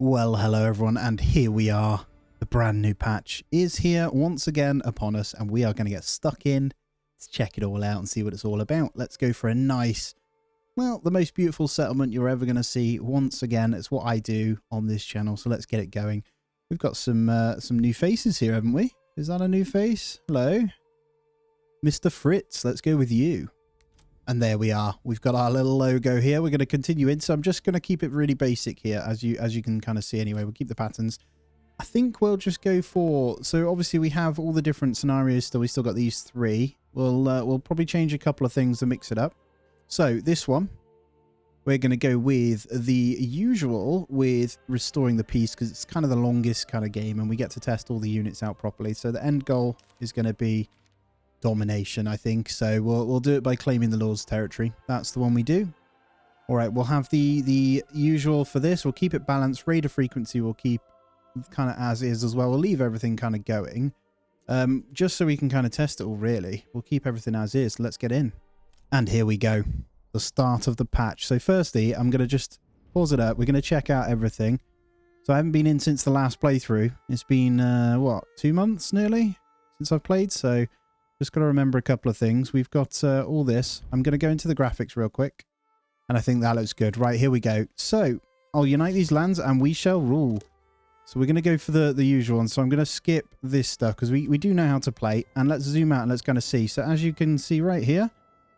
Well, hello everyone, and here we are. The brand new patch is here once again upon us, and we are going to get stuck in to check it all out and see what it's all about. Let's go for a nice, well, the most beautiful settlement you're ever going to see. Once again, it's what I do on this channel, so let's get it going. We've got some new faces here, haven't we? Is that a new face? Hello? Mr. Fritz, let's go with you. And there we are. We've got our little logo here. We're going to continue in. So I'm just going to keep it really basic here, as you can kind of see anyway. We'll keep the patterns. I think we'll just go for... So obviously we have all the different scenarios still. We still got these three. We'll probably change a couple of things to mix it up. So this one, we're going to go with the usual with restoring the peace, because it's kind of the longest kind of game and we get to test all the units out properly. So the end goal is going to be domination, I think. So we'll do it by claiming the Lord's territory. That's the one we do. All right, we'll have the usual for this. We'll keep it balanced. Raider frequency we'll keep kind of as is as well. We'll leave everything kind of going, just so we can kind of test it all, really. We'll keep everything as is. Let's get in. And here we go. The start of the patch. So firstly, I'm going to just pause it up. We're going to check out everything. So I haven't been in since the last playthrough. It's been, what, 2 months nearly since I've played, so... Just got to remember a couple of things. We've got all this. I'm going to go into the graphics real quick. And I think that looks good. Right, here we go. So, I'll unite these lands and we shall rule. So we're going to go for the usual one. So I'm going to skip this stuff because we do know how to play. And let's zoom out and let's kind of see. So as you can see right here,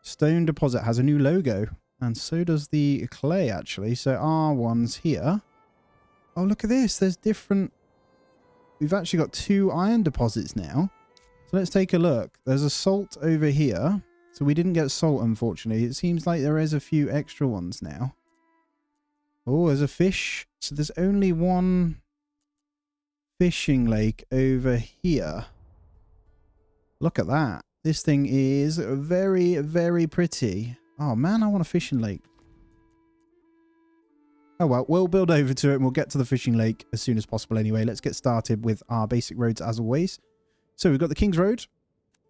Stone Deposit has a new logo. And so does the clay, actually. So our one's here. Oh, look at this. There's different... We've actually got 2 iron deposits now. So let's take a look. There's a salt over here. So we didn't get salt, unfortunately. It seems like there is a few extra ones now. Oh, there's a fish. So there's only one fishing lake over here. Look at that. This thing is very, very pretty. Oh, man, I want a fishing lake. Oh, well, we'll build over to it and we'll get to the fishing lake as soon as possible anyway. Let's get started with our basic roads as always. So we've got the King's Road.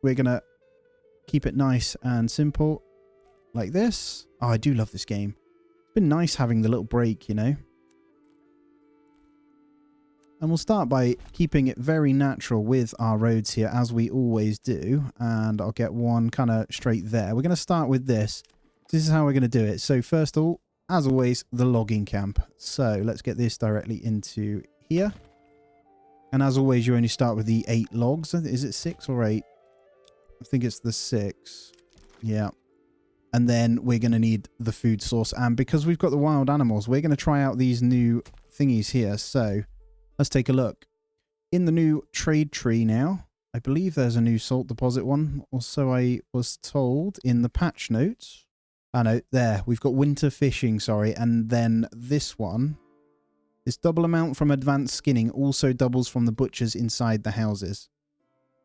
We're going to keep it nice and simple like this. Oh, I do love this game. It's been nice having the little break, you know. And we'll start by keeping it very natural with our roads here, as we always do. And I'll get one kind of straight there. We're going to start with this. This is how we're going to do it. So first of all, as always, the logging camp. So let's get this directly into here. And as always, you only start with the 8 logs. Is it 6 or 8? I think it's the 6. Yeah. And then we're going to need the food source. And because we've got the wild animals, we're going to try out these new thingies here. So let's take a look. In the new trade tree now, I believe there's a new salt deposit one. Or so I was told in the patch notes. I know, there. We've got winter fishing, sorry. And then this one... This double amount from advanced skinning also doubles from the butchers inside the houses.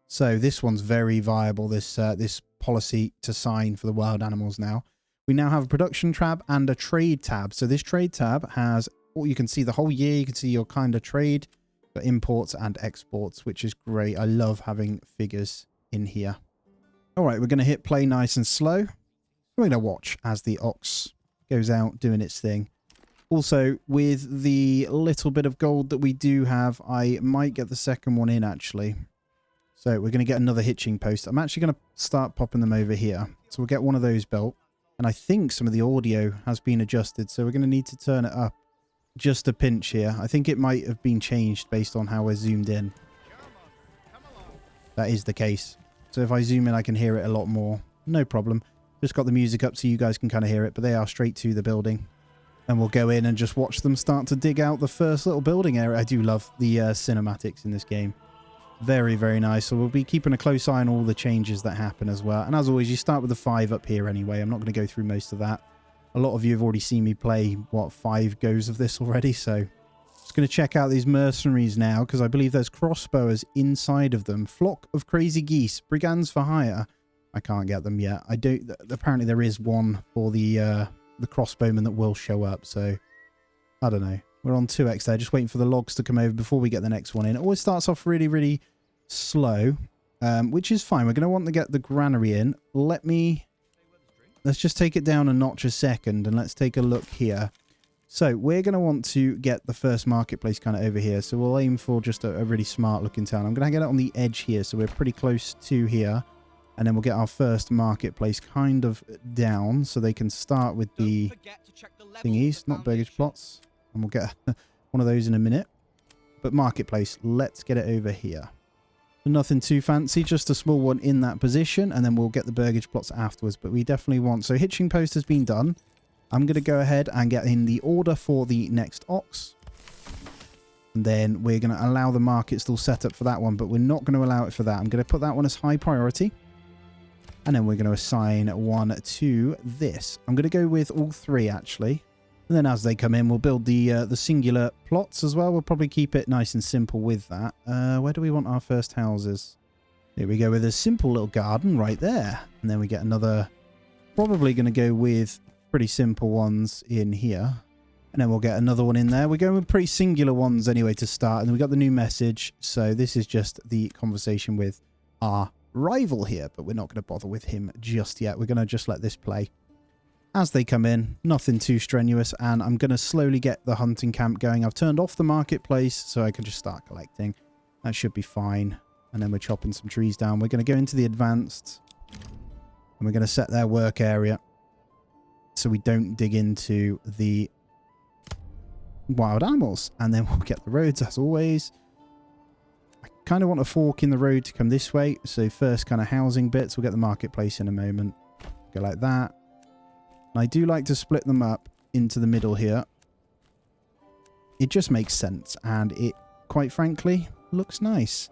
So this one's very viable, this policy to sign for the wild animals now. We now have a production tab and a trade tab. So this trade tab has, you can see the whole year, you can see your kind of trade, for imports and exports, which is great. I love having figures in here. All right, we're going to hit play nice and slow. We're going to watch as the ox goes out doing its thing. Also, with the little bit of gold that we do have, I might get the second one in, actually. So we're going to get another hitching post. I'm actually going to start popping them over here. So we'll get one of those built. And I think some of the audio has been adjusted, so we're going to need to turn it up just a pinch here. I think it might have been changed based on how we're zoomed in. That is the case. So if I zoom in, I can hear it a lot more. No problem. Just got the music up so you guys can kind of hear it, but they are straight to the building. And we'll go in and just watch them start to dig out the first little building area. I do love the cinematics in this game. Very, very nice. So we'll be keeping a close eye on all the changes that happen as well. And as always, you start with the 5 up here anyway. I'm not going to go through most of that. A lot of you have already seen me play, what, 5 goes of this already. So just going to check out these mercenaries now, because I believe there's crossbowers inside of them. Flock of crazy geese. Brigands for hire. I can't get them yet. I don't. Apparently there is one for the crossbowmen that will show up, so I don't know. We're on 2x there, just waiting for the logs to come over before we get the next one in. It always starts off really, really slow, which is fine. We're going to want to get the granary in. Let's just take it down a notch a second, and let's take a look here. So we're going to want to get the first marketplace kind of over here. So we'll aim for just a really smart looking town. I'm going to get it on the edge here. So we're pretty close to here. And then we'll get our first marketplace kind of down so they can start with the thingies, not burgage plots. And we'll get one of those in a minute. But marketplace, let's get it over here. Nothing too fancy, just a small one in that position. And then we'll get the burgage plots afterwards. But we definitely want... So hitching post has been done. I'm going to go ahead and get in the order for the next ox. And then we're going to allow the market still set up for that one. But we're not going to allow it for that. I'm going to put that one as high priority. And then we're going to assign one to this. I'm going to go with all three, actually. And then as they come in, we'll build the singular plots as well. We'll probably keep it nice and simple with that. Where do we want our first houses? Here we go with a simple little garden right there. And then we get another... Probably going to go with pretty simple ones in here. And then we'll get another one in there. We're going with pretty singular ones anyway to start. And then we got the new message. So this is just the conversation with our rival here, but we're not going to bother with him just yet. We're going to just let this play as they come in. Nothing too strenuous, and I'm going to slowly get the hunting camp going. I've turned off the marketplace so I can just start collecting. That should be fine. And then we're chopping some trees down. We're going to go into the advanced, and we're going to set their work area so we don't dig into the wild animals. And then we'll get the roads as always. Kind of want a fork in the road to come this way. So first kind of housing bits. We'll get the marketplace in a moment. Go like that. And I do like to split them up into the middle here. It just makes sense. And it, quite frankly, looks nice.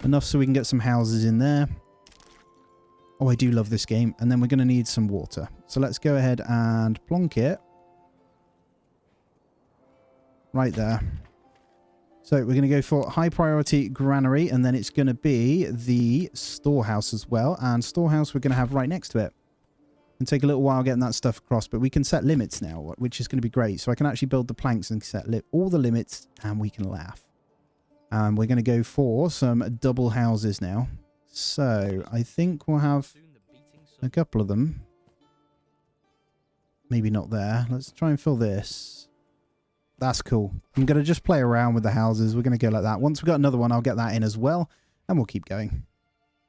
Enough so we can get some houses in there. Oh, I do love this game. And then we're going to need some water. So let's go ahead and plonk it. Right there. So we're going to go for high priority granary, and then it's going to be the storehouse as well. And storehouse we're going to have right next to it. And take a little while getting that stuff across, but we can set limits now, which is going to be great. So I can actually build the planks and set all the limits, and we can laugh. And we're going to go for some double houses now. So I think we'll have a couple of them. Maybe not there. Let's try and fill this. That's cool. I'm going to just play around with the houses. We're going to go like that. Once we've got another one, I'll get that in as well. And we'll keep going.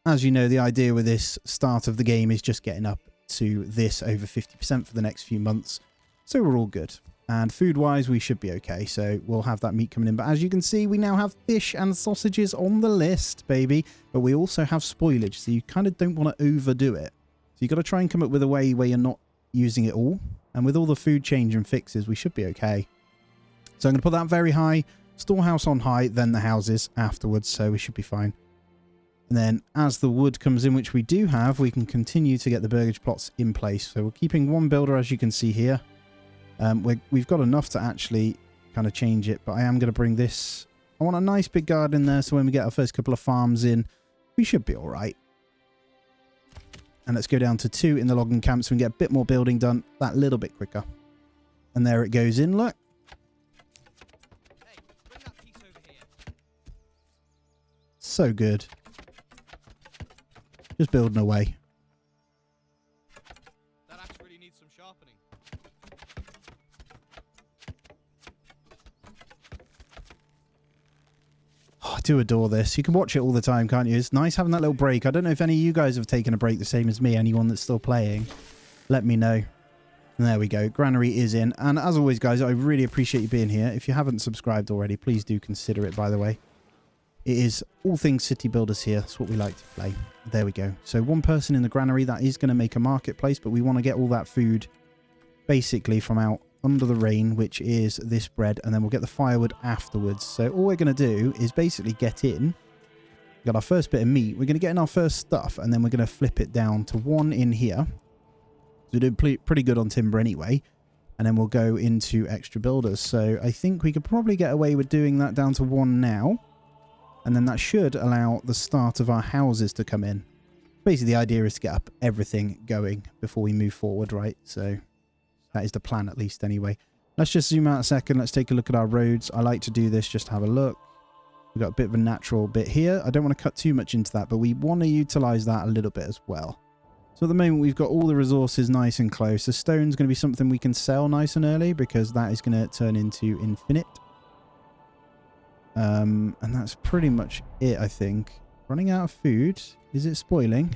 As you know, the idea with this start of the game is just getting up to this over 50% for the next few months. So we're all good. And food-wise, we should be okay. So we'll have that meat coming in. But as you can see, we now have fish and sausages on the list, baby. But we also have spoilage. So you kind of don't want to overdo it. So you've got to try and come up with a way where you're not using it all. And with all the food change and fixes, we should be okay. So I'm going to put that very high, storehouse on high, then the houses afterwards, so we should be fine. And then as the wood comes in, which we do have, we can continue to get the burgage plots in place. So we're keeping one builder, as you can see here. We've got enough to actually kind of change it, but I am going to bring this... I want a nice big garden in there, so when we get our first couple of farms in, we should be all right. And let's go down to 2 in the logging camp so we can get a bit more building done that little bit quicker. And there it goes in, look. So good. Just building away. That axe really needs some sharpening. Oh, I do adore this. You can watch it all the time, can't you? It's nice having that little break. I don't know if any of you guys have taken a break the same as me. Anyone that's still playing, let me know. And there we go. Granary is in. And as always, guys, I really appreciate you being here. If you haven't subscribed already, please do consider it, by the way. It is all things city builders here. That's what we like to play. There we go. So one person in the granary, that is going to make a marketplace, but we want to get all that food basically from out under the rain, which is this bread, and then we'll get the firewood afterwards. So all we're going to do is basically get in. We've got our first bit of meat. We're going to get in our first stuff, and then we're going to flip it down to 1 in here. So we're doing pretty good on timber anyway. And then we'll go into extra builders. So I think we could probably get away with doing that down to 1 now. And then that should allow the start of our houses to come in. Basically, the idea is to get up everything going before we move forward, right? So that is the plan, at least, anyway. Let's just zoom out a second. Let's take a look at our roads. I like to do this just to have a look. We've got a bit of a natural bit here. I don't want to cut too much into that, but we want to utilize that a little bit as well. So at the moment, we've got all the resources nice and close. The stone's going to be something we can sell nice and early because that is going to turn into infinite. And that's pretty much it, I think. Running out of food. Is it spoiling?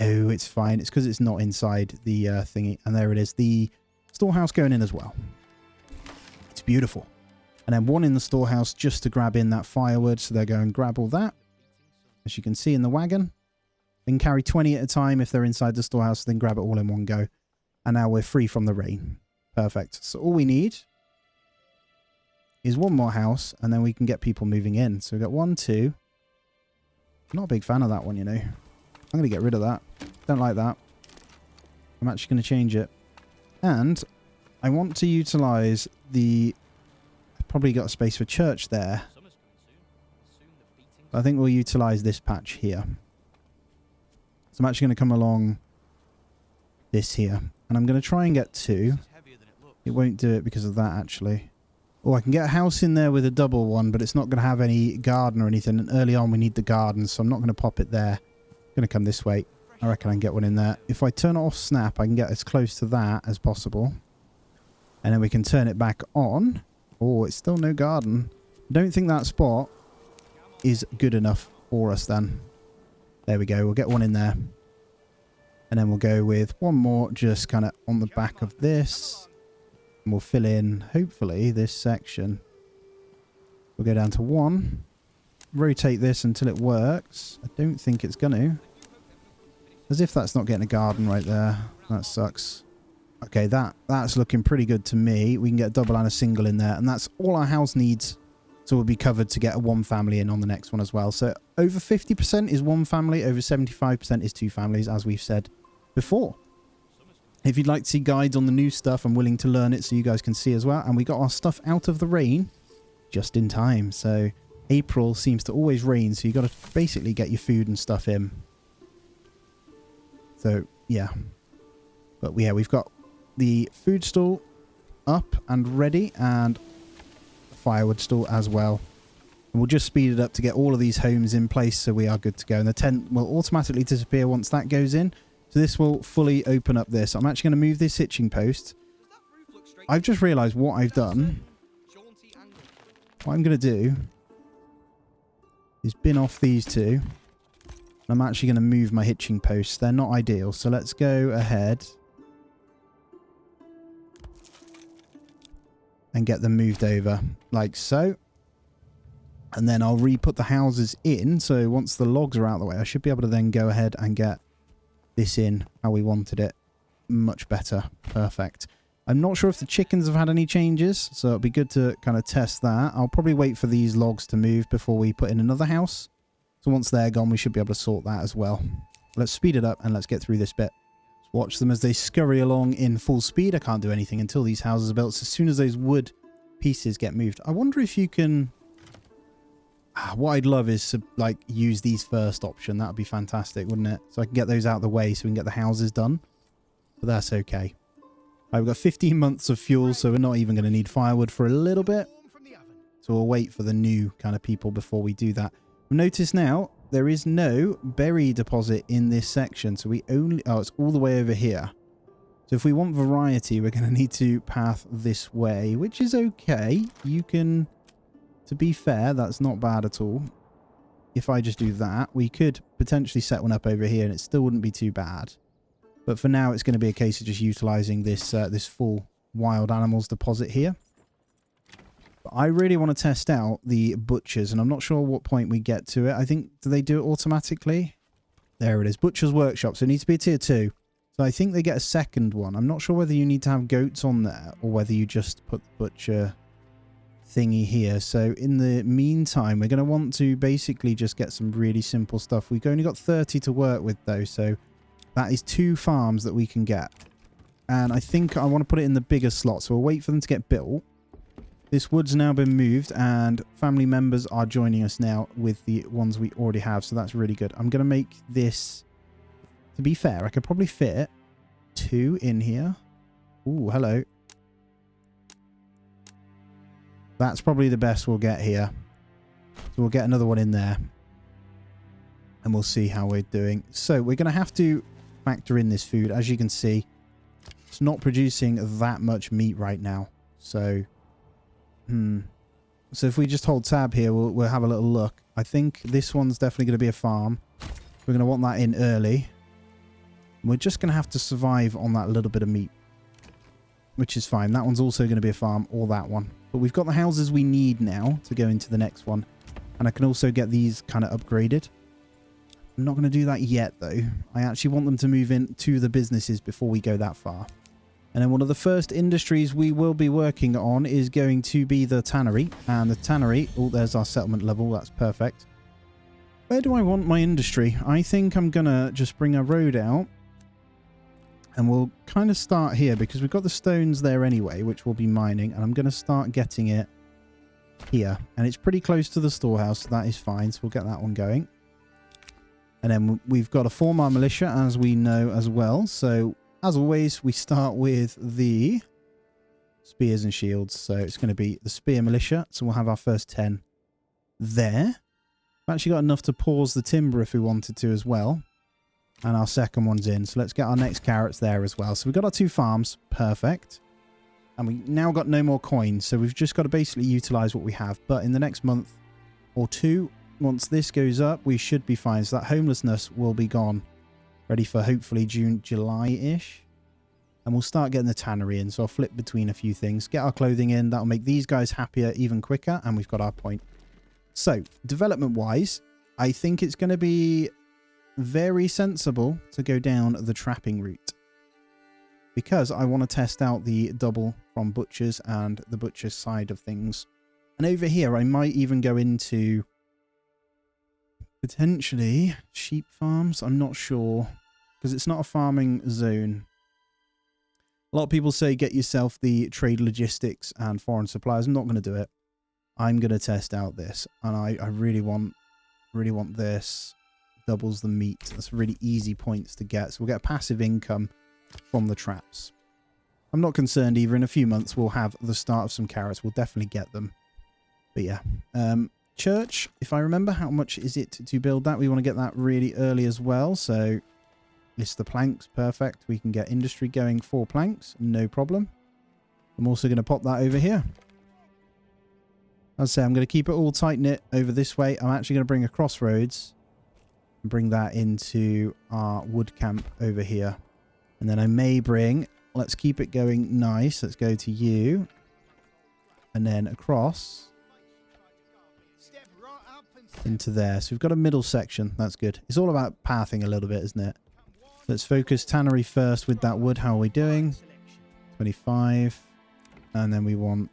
No, it's fine. It's because it's not inside the thingy. And there it is. The storehouse going in as well. It's beautiful. And then one in the storehouse just to grab in that firewood. So they're going to grab all that. As you can see in the wagon. They can carry 20 at a time if they're inside the storehouse. Then grab it all in one go. And now we're free from the rain. Perfect. So all we need is one more house. And then we can get people moving in. So we've got 1, 2. I'm not a big fan of that one, you know. I'm going to get rid of that. Don't like that. I'm actually going to change it. And I want to utilize the... I've probably got a space for church there. I think we'll utilize this patch here. So I'm actually going to come along this here. And I'm going to try and get 2. It won't do it because of that, actually. Oh, I can get a house in there with a double one, but it's not going to have any garden or anything. And early on, we need the garden, so I'm not going to pop it there. I'm going to come this way. I reckon I can get one in there. If I turn it off snap, I can get as close to that as possible. And then we can turn it back on. Oh, it's still no garden. I don't think that spot is good enough for us then. There we go. We'll get one in there. And then we'll go with one more just kind of on the back of this. And we'll fill in, hopefully, this section. We'll go down to 1. Rotate this until it works. I don't think it's going to. As if that's not getting a garden right there. That sucks. Okay, that's looking pretty good to me. We can get a double and a single in there. And that's all our house needs. So we'll be covered to get a 1 family in on the next one as well. So over 50% is 1 family. Over 75% is 2 families, as we've said before. If you'd like to see guides on the new stuff, I'm willing to learn it so you guys can see as well. And we got our stuff out of the rain just in time. So April seems to always rain. So you got to basically get your food and stuff in. So, yeah. But yeah, we've got the food stall up and ready. And the firewood stall as well. And we'll just speed it up to get all of these homes in place so we are good to go. And the tent will automatically disappear once that goes in. So this will fully open up this. I'm actually going to move this hitching post. I've just realised what I've done. What I'm going to do is bin off these 2. I'm actually going to move my hitching posts. They're not ideal. So let's go ahead and get them moved over like so. And then I'll re-put the houses in. So once the logs are out of the way, I should be able to then go ahead and get this in how we wanted it. Much better. Perfect. I'm not sure if the chickens have had any changes, so it'll be good to kind of test that. I'll probably wait for these logs to move before we put in another house. So once they're gone, we should be able to sort that as well. Let's speed it up and let's get through this bit. Let's watch them as they scurry along in full speed. I can't do anything until these houses are built. So as soon as those wood pieces get moved. I wonder if you can... what I'd love is to like use these first option. That would be fantastic, wouldn't it? So I can get those out of the way so we can get the houses done. But that's okay. We've got 15 months of fuel, so we're not even going to need firewood for a little bit. So we'll wait for the new kind of people before we do that. Notice now, there is no berry deposit in this section. So we only... Oh, it's all the way over here. So if we want variety, we're going to need to path this way, which is okay. You can... To be fair, that's not bad at all. If I just do that, we could potentially set one up over here and it still wouldn't be too bad. But for now, it's going to be a case of just utilizing this this full wild animals deposit here. But I really want to test out the butchers, and I'm not sure what point we get to it. I think, do they do it automatically? There it is, Butcher's Workshop. So it needs to be a tier 2. So I think they get a second one. I'm not sure whether you need to have goats on there or whether you just put the butcher thingy here. So in the meantime, we're going to want to basically just get some really simple stuff. We've only got 30 to work with though, so that is 2 farms that we can get. And I think I want to put it in the bigger slot, so we'll wait for them to get built. This wood's now been moved and family members are joining us now with the ones we already have, so that's really good. I'm going to make this, to be fair, I could probably fit 2 in here. Ooh, hello. That's probably the best we'll get here. So we'll get another one in there. And and we'll see how we're doing. So we're going to have to factor in this food. As you can see, it's not producing that much meat right now. So, so if we just hold tab here, we'll have a little look. I think this one's definitely going to be a farm. We're going to want that in early. We're just going to have to survive on that little bit of meat, which is fine. That one's also going to be a farm, or that one. But we've got the houses we need now to go into the next one. And I can also get these kind of upgraded. I'm not going to do that yet, though. I actually want them to move into the businesses before we go that far. And then one of the first industries we will be working on is going to be the tannery. And the tannery... Oh, there's our settlement level. That's perfect. Where do I want my industry? I think I'm going to just bring a road out. And we'll kind of start here because we've got the stones there anyway, which we'll be mining. And I'm going to start getting it here. And it's pretty close to the storehouse, so that is fine. So we'll get that one going. And then we've got to form our militia, as we know as well. So, as always, we start with the spears and shields. So it's going to be the spear militia. So we'll have our first 10 there. We've actually got enough to pause the timber if we wanted to as well. And our second one's in. So let's get our next carrots there as well. So we've got our 2 farms. Perfect. And we now got no more coins. So we've just got to basically utilize what we have. But in the next month or 2, once this goes up, we should be fine. So that homelessness will be gone. Ready for hopefully June, July-ish. And we'll start getting the tannery in. So I'll flip between a few things. Get our clothing in. That'll make these guys happier even quicker. And we've got our point. So, development-wise, I think it's going to be very sensible to go down the trapping route. Because I want to test out the double from butchers and the butcher's side of things. And over here, I might even go into... potentially sheep farms. I'm not sure because it's not a farming zone. A lot of people say get yourself the trade logistics and foreign suppliers. I'm not going to do it. I'm going to test out this, and I really want this. Doubles the meat. That's really easy points to get. So we'll get passive income from the traps. I'm not concerned either. In a few months we'll have the start of some carrots. We'll definitely get them. But yeah. Church, if I remember, how much is it to build that? We want to get that really early as well. So list the planks. Perfect. We can get industry going 4 planks. No problem. I'm also going to pop that over here. As I say, I'm going to keep it all tight knit over this way. I'm actually going to bring a crossroads and bring that into our wood camp over here. And then I may bring, let's keep it going nice. Let's go to you. And then across into there. So we've got a middle section. That's good. It's all about pathing a little bit, isn't it? Let's focus tannery first with that wood. How are we doing? 25. And then we want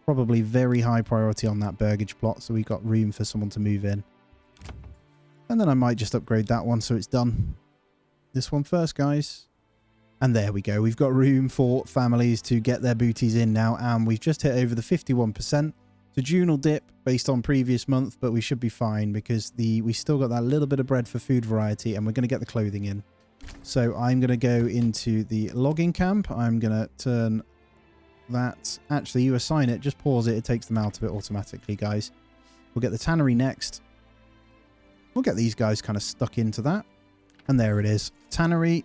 probably very high priority on that burgage plot. So we've got room for someone to move in. And then I might just upgrade that one so it's done. This one first, guys. And there we go. We've got room for families to get their booties in now. And we've just hit over the 51%. So June will dip based on previous month, but we should be fine because we still got that little bit of bread for food variety, and we're going to get the clothing in. So I'm going to go into the logging camp. I'm going to turn that. Actually, you assign it. Just pause it. It takes them out of it automatically, guys. We'll get the tannery next. We'll get these guys kind of stuck into that. And there it is. Tannery.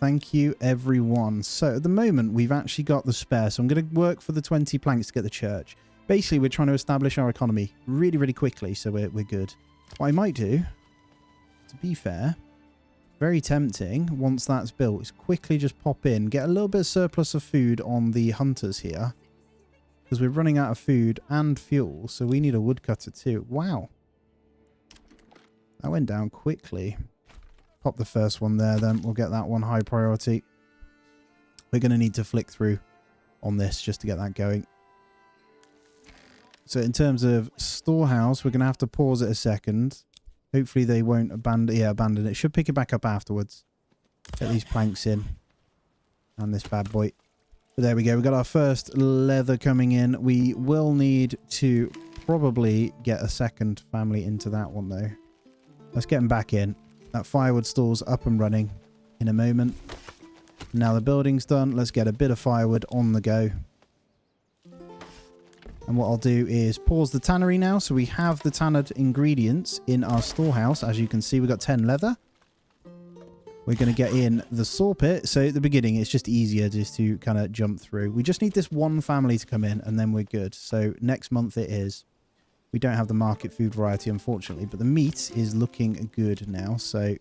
Thank you, everyone. So at the moment, we've actually got the spare. So I'm going to work for the 20 planks to get the church. Basically, we're trying to establish our economy really, really quickly, so we're good. What I might do, to be fair, very tempting, once that's built, is quickly just pop in, get a little bit of surplus of food on the hunters here, because we're running out of food and fuel, so we need a woodcutter too. Wow. That went down quickly. Pop the first one there, then we'll get that one high priority. We're going to need to flick through on this just to get that going. So in terms of storehouse, we're going to have to pause it a second. Hopefully they won't abandon it. Should pick it back up afterwards. Get these planks in. And this bad boy. But there we go. We've got our first leather coming in. We will need to probably get a second family into that one though. Let's get them back in. That firewood store's up and running in a moment. Now the building's done. Let's get a bit of firewood on the go. And what I'll do is pause the tannery now. So we have the tannered ingredients in our storehouse. As you can see, we've got 10 leather. We're going to get in the saw pit. So at the beginning, it's just easier just to kind of jump through. We just need this one family to come in and then we're good. So next month it is. We don't have the market food variety, unfortunately, but the meat is looking good now. So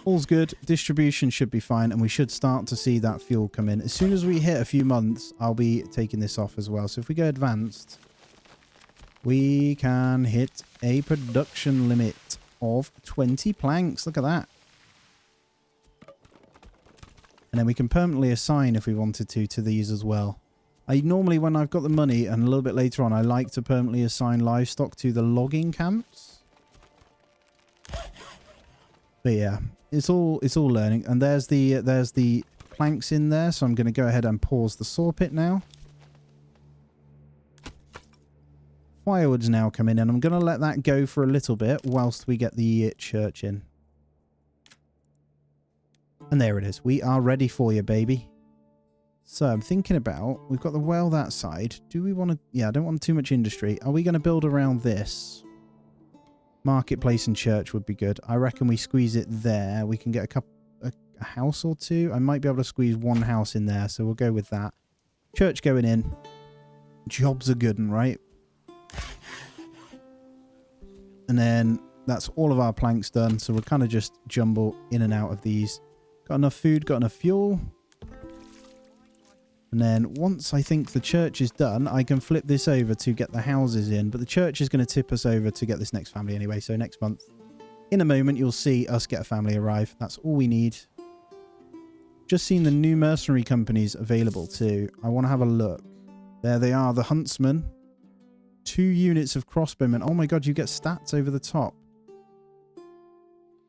all's good. Distribution should be fine, and we should start to see that fuel come in. As soon as we hit a few months, I'll be taking this off as well. So if we go advanced, we can hit a production limit of 20 planks. Look at that. And then we can permanently assign, if we wanted to these as well. I normally, when I've got the money and a little bit later on, I like to permanently assign livestock to the logging camps. But yeah, it's all learning. And there's the planks in there, so I'm going to go ahead and pause the saw pit now. Firewood's now coming in. I'm going to let that go for a little bit whilst we get the church in. And there it is. We are ready for you, baby. So I'm thinking about, we've got the well that side. Do we want to, yeah, I don't want too much industry. Are we going to build around this? Marketplace and church would be good. I reckon we squeeze it there. We can get a house or two. I might be able to squeeze one house in there, so we'll go with that. Church going in. Jobs are good, right? And then that's all of our planks done, so we'll kind of just jumble in and out of these. Got enough food, got enough fuel. And then once I think the church is done, I can flip this over to get the houses in. But the church is going to tip us over to get this next family anyway. So next month, in a moment, you'll see us get a family arrive. That's all we need. Just seen the new mercenary companies available too. I want to have a look. There they are, the huntsman. 2 units of crossbowmen. Oh my god, you get stats over the top.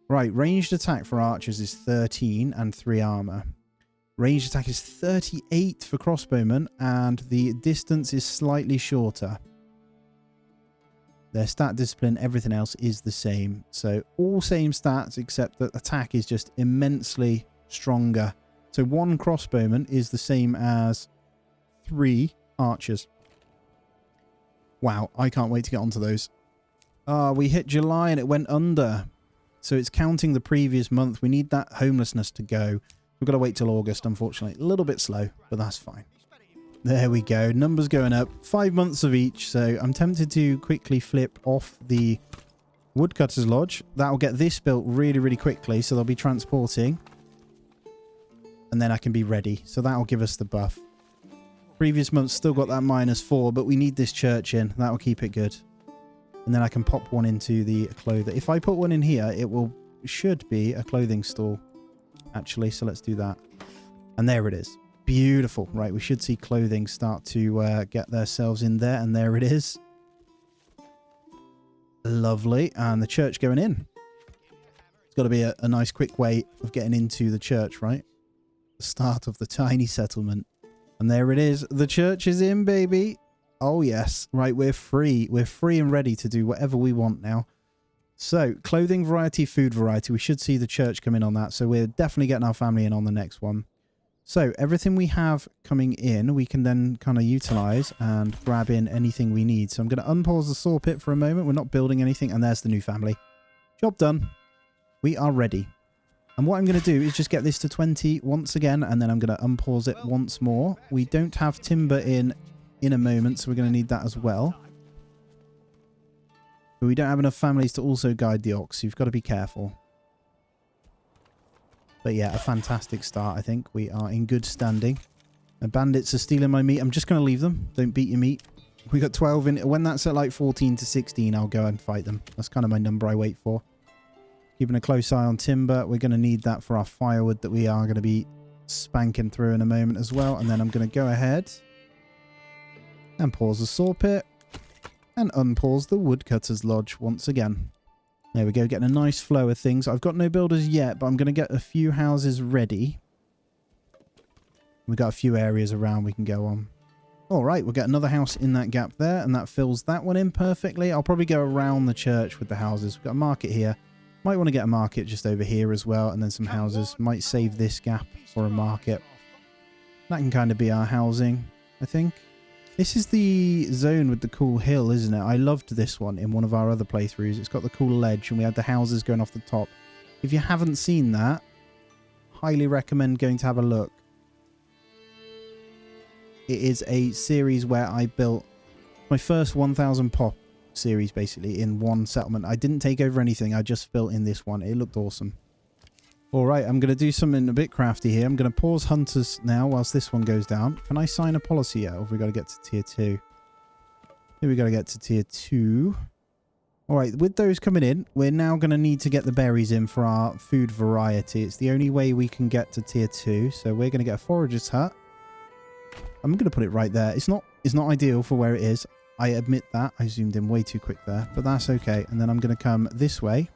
Right, ranged attack for archers is 13 and 3 armor. Ranged attack is 38 for crossbowmen, and the distance is slightly shorter. Their stat discipline, everything else is the same. So all same stats, except that attack is just immensely stronger. So 1 crossbowman is the same as 3 archers. Wow, I can't wait to get onto those. We hit July and it went under. So it's counting the previous month. We need that homelessness to go. We've got to wait till August, unfortunately. A little bit slow, but that's fine. There we go. Numbers going up. 5 months of each. So I'm tempted to quickly flip off the Woodcutter's Lodge. That'll get this built really, really quickly. So they'll be transporting. And then I can be ready. So that'll give us the buff. Previous month still got that -4, but we need this church in. That'll keep it good. And then I can pop one into the clothing. If I put one in here, should be a clothing store. Actually, so let's do that. And there it is. Beautiful. Right, we should see clothing start to get themselves in there, and there it is. Lovely. And the church going in. It's got to be a nice quick way of getting into the church, right? The start of the tiny settlement. And there it is. The church is in, baby. Oh, yes. Right, we're free. We're free and ready to do whatever we want now. So, clothing variety, food variety. We should see the church come in on that. So, we're definitely getting our family in on the next one. So, everything we have coming in, we can then kind of utilize and grab in anything we need. So, I'm going to unpause the saw pit for a moment. We're not building anything. And there's the new family. Job done. We are ready. And what I'm going to do is just get this to 20 once again. And then I'm going to unpause it once more. We don't have timber in a moment. So, we're going to need that as well. But we don't have enough families to also guide the ox. So you've got to be careful. But yeah, a fantastic start, I think. We are in good standing. The bandits are stealing my meat. I'm just going to leave them. Don't beat your meat. We got 12 in. When that's at like 14 to 16, I'll go and fight them. That's kind of my number I wait for. Keeping a close eye on timber. We're going to need that for our firewood that we are going to be spanking through in a moment as well. And then I'm going to go ahead and pause the saw pit. And unpause the Woodcutter's Lodge once again. There we go, getting a nice flow of things. I've got no builders yet, but I'm going to get a few houses ready. We've got a few areas around we can go on. All right, we'll get another house in that gap there, and that fills that one in perfectly. I'll probably go around the church with the houses. We've got a market here. Might want to get a market just over here as well, and then some houses. Might save this gap for a market. That can kind of be our housing, I think. This is the zone with the cool hill, isn't it? I loved this one in one of our other playthroughs. It's got the cool ledge and we had the houses going off the top. If you haven't seen that, highly recommend going to have a look. It is a series where I built my first 1000 pop series basically in one settlement. I didn't take over anything. I just built in this one. It looked awesome. All right, I'm going to do something a bit crafty here. I'm going to pause hunters now whilst this one goes down. Can I sign a policy yet? Or have we got to get to tier 2? Here we got to get to tier 2. All right, with those coming in, we're now going to need to get the berries in for our food variety. It's the only way we can get to tier 2. So we're going to get a forager's hut. I'm going to put it right there. It's not ideal for where it is. I admit that. I zoomed in way too quick there, but that's okay. And then I'm going to come this way.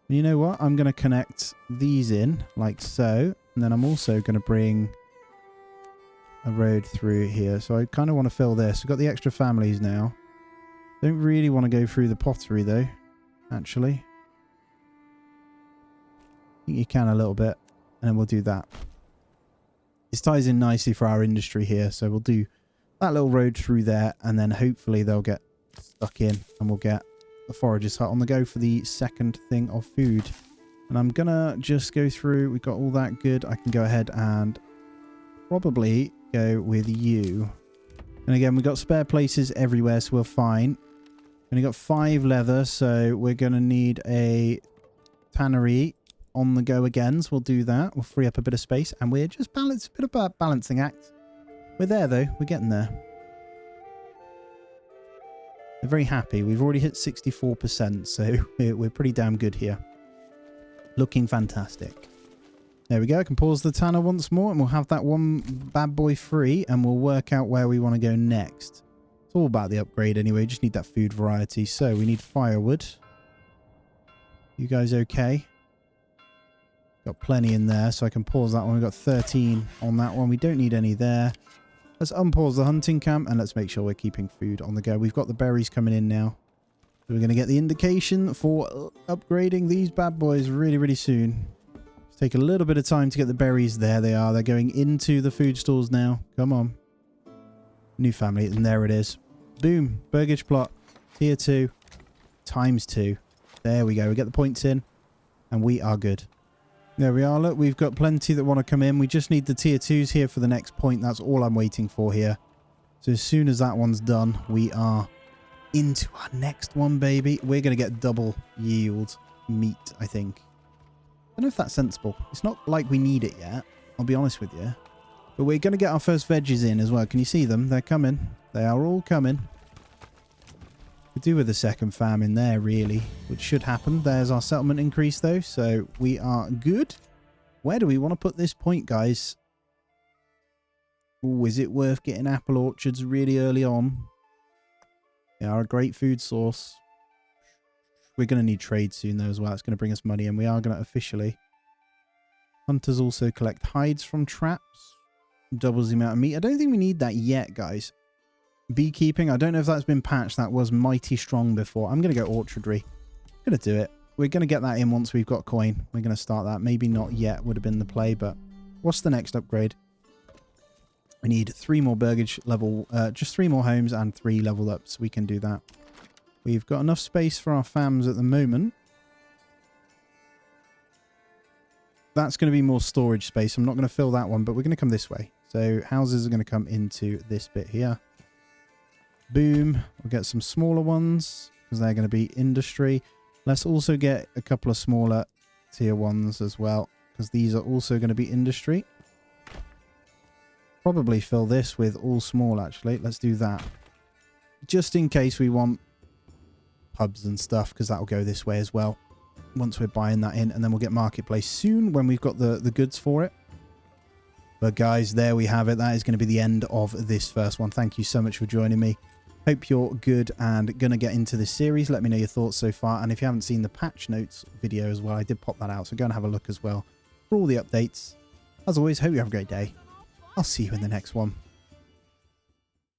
And you know what? I'm going to connect these in like so. And then I'm also going to bring a road through here. So I kind of want to fill this. We've got the extra families now. Don't really want to go through the pottery though, actually. I think you can a little bit. And then we'll do that. This ties in nicely for our industry here. So we'll do that little road through there. And then hopefully they'll get stuck in and we'll get the forager's hut on the go for the second thing of food. And I'm gonna just go through. We've got all that good. I can go ahead and probably go with you. And again, we've got spare places everywhere, so we're fine. Only got 5 leather, so we're gonna need a tannery on the go again. So we'll do that. We'll free up a bit of space, and we're just a bit of a balancing act. We're there though. We're getting there. They're very happy. We've already hit 64%, so we're pretty damn good here. Looking fantastic. There we go. I can pause the tanner once more, and we'll have that one bad boy free, and we'll work out where we want to go next. It's all about the upgrade anyway. Just need that food variety. So we need firewood. You guys okay? Got plenty in there, so I can pause that one. We've got 13 on that one. We don't need any there. Let's unpause the hunting camp and let's make sure we're keeping food on the go. We've got the berries coming in now. So we're going to get the indication for upgrading these bad boys really, really soon. Let's take a little bit of time to get the berries. There they are. They're going into the food stores now. Come on. New family. And there it is. Boom. Burgage plot. Tier 2. Times 2. There we go. We get the points in. And we are good. There we are. Look, we've got plenty that want to come in. We just need the tier 2s here for the next point. That's all I'm waiting for here. So as soon as that one's done, we are into our next one, baby. We're going to get double yield meat, I think. I don't know if that's sensible. It's not like we need it yet. I'll be honest with you. But we're going to get our first veggies in as well. Can you see them? They're coming. They are all coming. Could do with a second farm in there, really, which should happen. There's our settlement increase, though, so we are good. Where do we want to put this point, guys? Ooh, is it worth getting apple orchards really early on? They are a great food source. We're going to need trade soon, though, as well. It's going to bring us money, and we are going to officially. Hunters also collect hides from traps. Doubles the amount of meat. I don't think we need that yet, guys. Beekeeping, I don't know if that's been patched. That was mighty strong before. I'm going to go orchardry. I'm going to do it. We're going to get that in once we've got coin. We're going to start that. Maybe not yet would have been the play, but what's the next upgrade? We need 3 more burgage level, just 3 more homes and 3 level ups. We can do that. We've got enough space for our farms at the moment. That's going to be more storage space. I'm not going to fill that one, but we're going to come this way. So houses are going to come into this bit here. Boom. We'll get some smaller ones because they're going to be industry. Let's also get a couple of smaller tier 1s as well because these are also going to be industry. Probably fill this with all small, actually. Let's do that. Just in case we want pubs and stuff because that'll go this way as well once we're buying that in. And then we'll get marketplace soon when we've got the goods for it. But guys, there we have it. That is going to be the end of this first one. Thank you so much for joining me. Hope you're good and going to get into this series. Let me know your thoughts so far. And if you haven't seen the patch notes video as well, I did pop that out. So go and have a look as well for all the updates. As always, hope you have a great day. I'll see you in the next one.